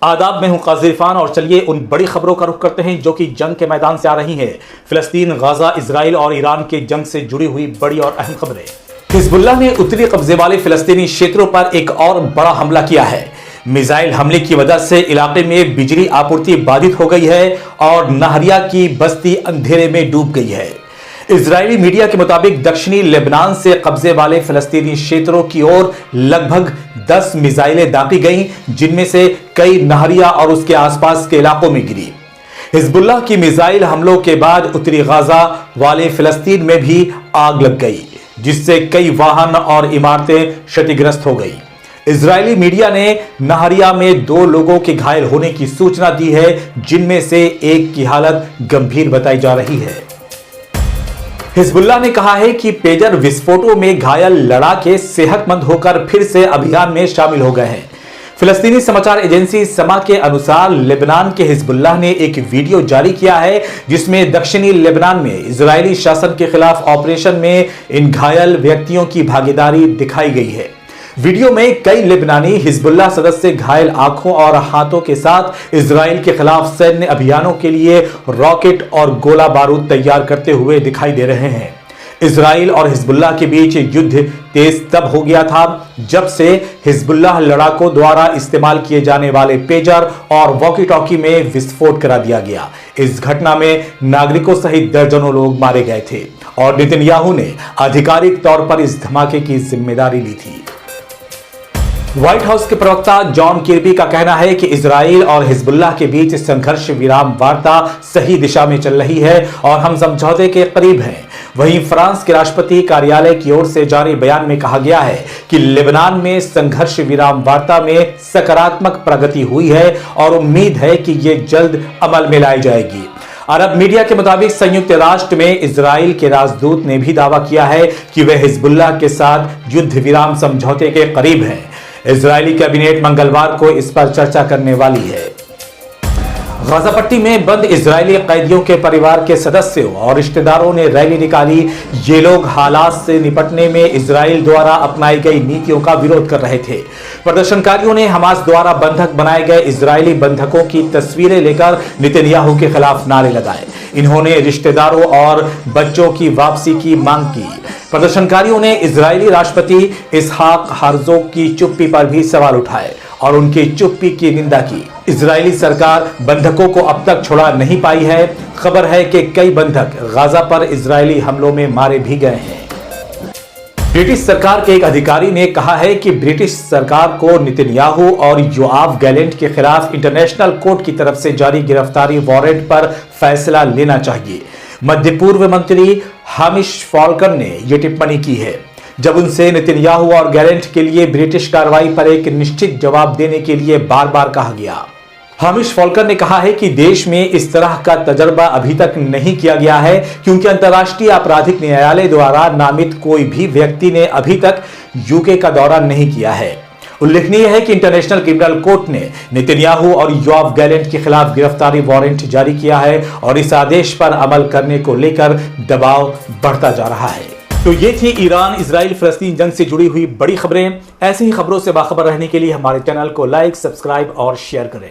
आदाब में हूं काज़ी इरफान और चलिए उन बड़ी खबरों का रुख करते हैं जो कि जंग के मैदान से आ रही हैं। फिलिस्तीन, गाजा, इजराइल और ईरान के जंग से जुड़ी हुई बड़ी और अहम खबरें। हिजबुल्लाह ने उत्तरी कब्जे वाले फिलिस्तीनी क्षेत्रों पर एक और बड़ा हमला किया है। मिसाइल हमले की वजह से इलाके में बिजली आपूर्ति बाधित हो गई है और नहरिया की बस्ती अंधेरे में डूब गई है। इजरायली मीडिया के मुताबिक दक्षिणी लेबनान से कब्जे वाले फिलिस्तीनी क्षेत्रों की ओर लगभग 10 मिसाइलें दागी गईं, जिनमें से कई नहरिया और उसके आसपास के इलाकों में गिरी। हिजबुल्लाह की मिसाइल हमलों के बाद उत्तरी गाजा वाले फिलिस्तीन में भी आग लग गई, जिससे कई वाहन और इमारतें क्षतिग्रस्त हो गई। इजरायली मीडिया ने नहरिया में 2 लोगों के घायल होने की सूचना दी है, जिनमें से एक की हालत गंभीर बताई जा रही है। हिजबुल्लाह ने कहा है कि पेजर विस्फोटों में घायल लड़ाके सेहतमंद होकर फिर से अभियान में शामिल हो गए हैं। फिलिस्तीनी समाचार एजेंसी समा के अनुसार लेबनान के हिजबुल्लाह ने एक वीडियो जारी किया है, जिसमें दक्षिणी लेबनान में इजरायली शासन के खिलाफ ऑपरेशन में इन घायल व्यक्तियों की भागीदारी दिखाई गई है। वीडियो में कई लेबनानी हिजबुल्लाह सदस्य घायल आंखों और हाथों के साथ इजराइल के खिलाफ सैन्य अभियानों के लिए रॉकेट और गोला बारूद तैयार करते हुए दिखाई दे रहे हैं। इजराइल और हिजबुल्लाह के बीच युद्ध तेज तब हो गया था जब से हिजबुल्लाह लड़ाकों द्वारा इस्तेमाल किए जाने वाले पेजर और वॉकी टॉकी में विस्फोट करा दिया गया। इस घटना में नागरिकों सहित दर्जनों लोग मारे गए थे और नेतन्याहू ने आधिकारिक तौर पर इस धमाके की जिम्मेदारी ली थी। व्हाइट हाउस के प्रवक्ता जॉन किर्बी का कहना है कि इजराइल और हिजबुल्लाह के बीच संघर्ष विराम वार्ता सही दिशा में चल रही है और हम समझौते के करीब हैं। वहीं फ्रांस के राष्ट्रपति कार्यालय की ओर से जारी बयान में कहा गया है कि लेबनान में संघर्ष विराम वार्ता में सकारात्मक प्रगति हुई है और उम्मीद है कि यह जल्द अमल में लाई जाएगी। अरब मीडिया के मुताबिक संयुक्त राष्ट्र में इजराइल के राजदूत ने भी दावा किया है कि वह हिजबुल्लाह के साथ युद्ध विराम समझौते के करीब है। इजरायली कैबिनेट मंगलवार को इस पर चर्चा करने वाली है। गाजा पट्टी में बंद इजरायली कैदियों के परिवार के सदस्यों और रिश्तेदारों ने रैली निकाली। ये लोग हालात से निपटने में इजराइल द्वारा अपनाई गई नीतियों का विरोध कर रहे थे। प्रदर्शनकारियों ने हमास द्वारा बंधक बनाए गए इजरायली बंधकों की तस्वीरें लेकर नेतन्याहू के खिलाफ नारे लगाए। इन्होंने रिश्तेदारों और बच्चों की वापसी की मांग की। प्रदर्शनकारियों ने इजरायली राष्ट्रपति इसहाक हर्जोग की चुप्पी पर भी सवाल उठाए और उनकी चुप्पी की निंदा की। इजरायली सरकार बंधकों को अब तक छुड़ा नहीं पाई है। खबर है कि कई बंधक गाजा पर इजरायली हमलों में मारे भी गए हैं। ब्रिटिश सरकार के एक अधिकारी ने कहा है कि ब्रिटिश सरकार को नेतन्याहू और योआव गैलेंट के खिलाफ इंटरनेशनल कोर्ट की तरफ से जारी गिरफ्तारी वारंट पर फैसला लेना चाहिए। मध्य पूर्व मंत्री हामिश फॉल्कन ने यह टिप्पणी की है जब उनसे नेतन्याहू और गैलेंट के लिए ब्रिटिश कार्रवाई पर एक निश्चित जवाब देने के लिए बार बार कहा गया। हामिश फॉल्कन ने कहा है कि देश में इस तरह का तजर्बा अभी तक नहीं किया गया है, क्योंकि अंतर्राष्ट्रीय आपराधिक न्यायालय द्वारा नामित कोई भी व्यक्ति ने अभी तक यूके का दौरा नहीं किया है। उल्लेखनीय है कि इंटरनेशनल क्रिमिनल कोर्ट ने नेतन्याहू और योआव गैलेंट के खिलाफ गिरफ्तारी वारंट जारी किया है और इस आदेश पर अमल करने को लेकर दबाव बढ़ता जा रहा है। तो ये थी ईरान इजराइल फिलिस्तीन जंग से जुड़ी हुई बड़ी खबरें। ऐसी ही खबरों से बाखबर रहने के लिए हमारे चैनल को लाइक, सब्सक्राइब और शेयर करें।